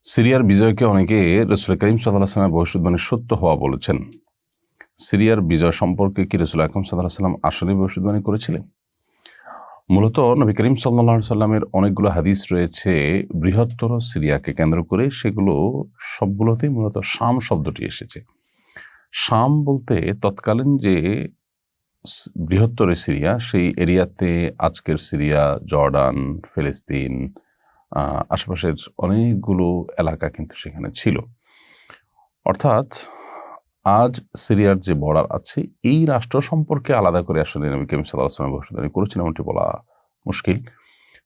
সিরিয়ার বিজয়কে অনেকে রাসূল করিম সাল্লাল্লাহু আলাইহি ওয়াসাল্লামের ভবিষ্যদ্বাণী সত্য হওয়া বলেছেন। সিরিয়ার বিজয় সম্পর্কে কি রাসূল আকরাম সাল্লাল্লাহু আলাইহি ওয়াসাল্লাম আসলেই ভবিষ্যদ্বাণী করেছিলেন? মূলত নবী করিম সাল্লাল্লাহু আলাইহি ওয়াসাল্লামের অনেকগুলো হাদিস রয়েছে বৃহত্তর সিরিয়াকে কেন্দ্র করে, সেগুলো সবগুলোতেই মূলত শাম শব্দটি এসেছে। শাম বলতে তৎকালীন যে বৃহত্তর সিরিয়া, সেই এরিয়াতে আজকের সিরিয়া, জর্ডান, ফিলিস্তিন, আশেপাশের অনেকগুলো এলাকা কিন্তু সেখানে ছিল। অর্থাৎ আজ সিরিয়ার যে বর্ডার আছে, এই রাষ্ট্র সম্পর্কে আলাদা করে আসলে নবী করিম সাল্লাল্লাহু আলাইহি ওয়াসাল্লাম ভবিষ্যদ্বাণী করেছেন এমনটি বলা মুশকিল।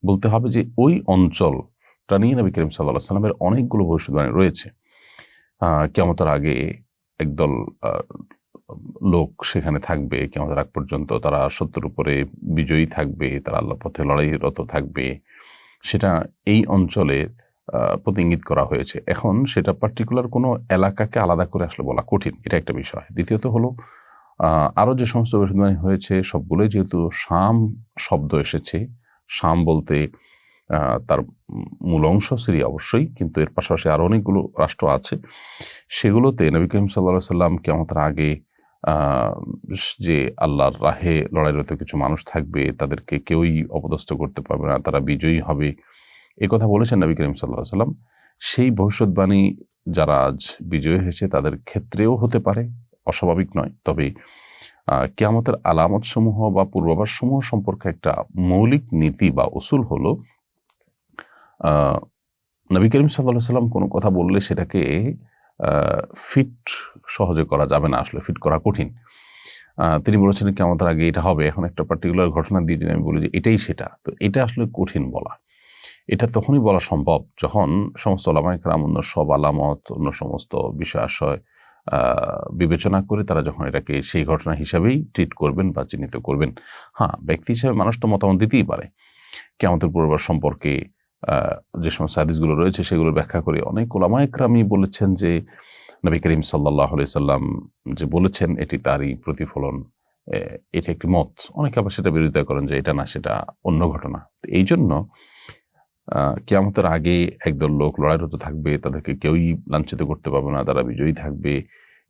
বলতে হবে যে ওই অঞ্চলটা নিয়ে নবী করিম সাল্লাল্লাহু আলাইহি ওয়াসাল্লামের অনেকগুলো ভবিষ্যদ্বাণী রয়েছে। কিয়ামতের আগে একদল লোক সেখানে থাকবে, কিয়ামতের আগ পর্যন্ত তারা সত্যের উপরে বিজয়ী থাকবে, তারা আল্লাহর পথে লড়াইরত থাকবে, সেটা এই অঞ্চলে প্রতি ইঙ্গিত করা হয়েছে। এখন সেটা পার্টিকুলার কোনো এলাকাকে আলাদা করে আসলে বলা কঠিন, এটা একটা বিষয়। দ্বিতীয়ত হলো আরও যে সমস্ত ভবিষ্যদ্বাণী হয়েছে সবগুলোই যেহেতু শাম শব্দ এসেছে, শাম বলতে তার মূল অংশ সিরিয়া অবশ্যই, কিন্তু এর পাশাপাশি আরও অনেকগুলো রাষ্ট্র আছে, সেগুলোতে নবী করিম সাল্লাল্লাহু আলাইহি ওয়াসাল্লাম কিয়ামতের আগে যে আল্লাহর রাহে লড়াইরত কিছু মানুষ থাকবে, তাদেরকে কেউই অপদস্থ করতে পারবে না, তারা বিজয়ী হবে, এ কথা বলেছেন নবী করিম সাল্লাল্লাহু আলাইহি ওয়াসাল্লাম। সেই ভবিষ্যদ্বাণী যারা আজ বিজয়ী হয়েছে তাদের ক্ষেত্রেও হতে পারে, অস্বাভাবিক নয়। তবে কিয়ামতের আলামতসমূহ বা পূর্বাভাসসমূহ সম্পর্কে একটা মৌলিক নীতি বা উসুল হলো, নবী করিম সাল্লাল্লাহু আলাইহি ওয়াসাল্লাম কোনো কথা বললে সেটাকে ফিট সহজে করা যাবে না, আসলে ফিট করা কঠিন। তিনি বলেছেন কিয়ামতের আগে এটা হবে, এখন একটা পার্টিকুলার ঘটনা দিয়ে যদি আমি বলি যে এটাই সেটা, তো এটা আসলে কঠিন বলা। এটা তখনই বলা সম্ভব যখন সমস্ত উলামায়ে কেরাম অন্য সব আলামত, অন্য সমস্ত বিষয় আশয় বিবেচনা করে তারা যখন এটাকে সেই ঘটনা হিসাবেই ট্রিট করবেন বা চিহ্নিত করবেন। হ্যাঁ, ব্যক্তি হিসেবে মানুষ তো মতামত দিতেই পারে। কিয়ামতের পূর্বাভাস সম্পর্কে যে সমস্ত হাদিসগুলো রয়েছে সেগুলো ব্যাখ্যা করে অনেক উলামায়ে কেরামই বলেছেন যে নবী করিম সাল্লাল্লাহু আলাইহি সাল্লাম যে বলেছেন এটি তারই প্রতিফলন, এটা একটি মত। অনেকে আবার সেটা বিরোধিতা করেন যে এটা না, সেটা অন্য ঘটনা। এই জন্য কিয়ামতের আগে একদল লোক লড়াইরত থাকবে, তাদেরকে কেউই লাঞ্ছিত করতে পারবে না, তারা বিজয়ী থাকবে,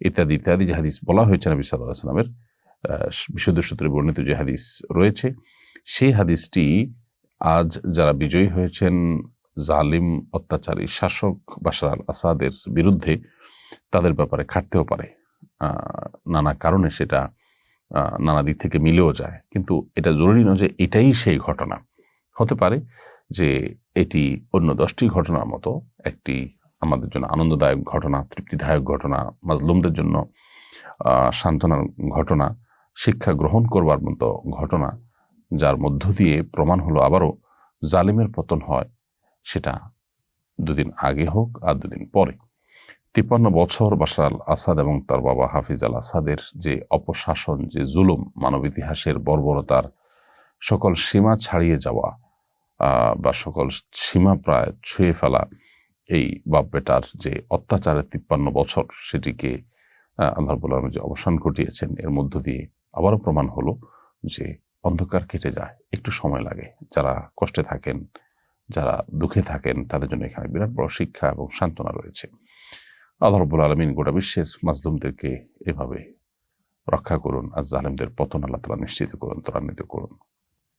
ইত্যাদি ইত্যাদি যে হাদিস বলা হয়েছে নবী সাল্লাল্লাহু আলাইহি ওয়াসাল্লামের বিশুদ্ধ সূত্রে বর্ণিত যে হাদিস রয়েছে, সেই হাদিসটি আজ যারা বিজয়ী হয়েছেন জালিম অত্যাচারী শাসক বাশার আল আসাদের বিরুদ্ধে, তাদের ব্যাপারে খাটতেও পারে। নানা কারণে সেটা নানা দিক থেকে মিলেও যায়, কিন্তু এটা জরুরি নয় যে এটাই সেই ঘটনা। হতে পারে যে এটি অন্য 10টি ঘটনার মতো একটি আমাদের জন্য আনন্দদায়ক ঘটনা, তৃপ্তিদায়ক ঘটনা, মাজলুমদের জন্য সান্ত্বনার ঘটনা, শিক্ষা গ্রহণ করবার মতো ঘটনা, যার মধ্য দিয়ে প্রমাণ হলো আবারও জালিমের পতন হয়, সেটা দুদিন আগে হোক আর দুদিন পরে। 53 বছর বাশার আল আসাদ এবং তার বাবা হাফিজ আল আসাদের যে অপশাসন, যে জুলুম, মানব ইতিহাসের বর্বরতার সকল সীমা ছাড়িয়ে যাওয়া বা সকল সীমা প্রায় ছুঁয়ে ফেলা, এই বাপ বেটার যে অত্যাচারের 53 বছর, সেটিকে আল্লাহ রাব্বুল আলামিন যে অবসান ঘটিয়েছেন, এর মধ্য দিয়ে আবারও প্রমাণ হলো যে অন্ধকার কেটে যায়, একটু সময় লাগে। যারা কষ্টে থাকেন, যারা দুঃখে থাকেন, তাদের জন্য এখানে বিরাট বড় শিক্ষা এবং সান্ত্বনা রয়েছে। আল্লাহ রাব্বুল আলামিন গোটা বিশ্বের মাজলুমদেরকে এভাবে রক্ষা করুন, আর জালিমদের পতন আল্লাহ তাআলা নিশ্চিত করুন, ত্বরান্বিত করুন।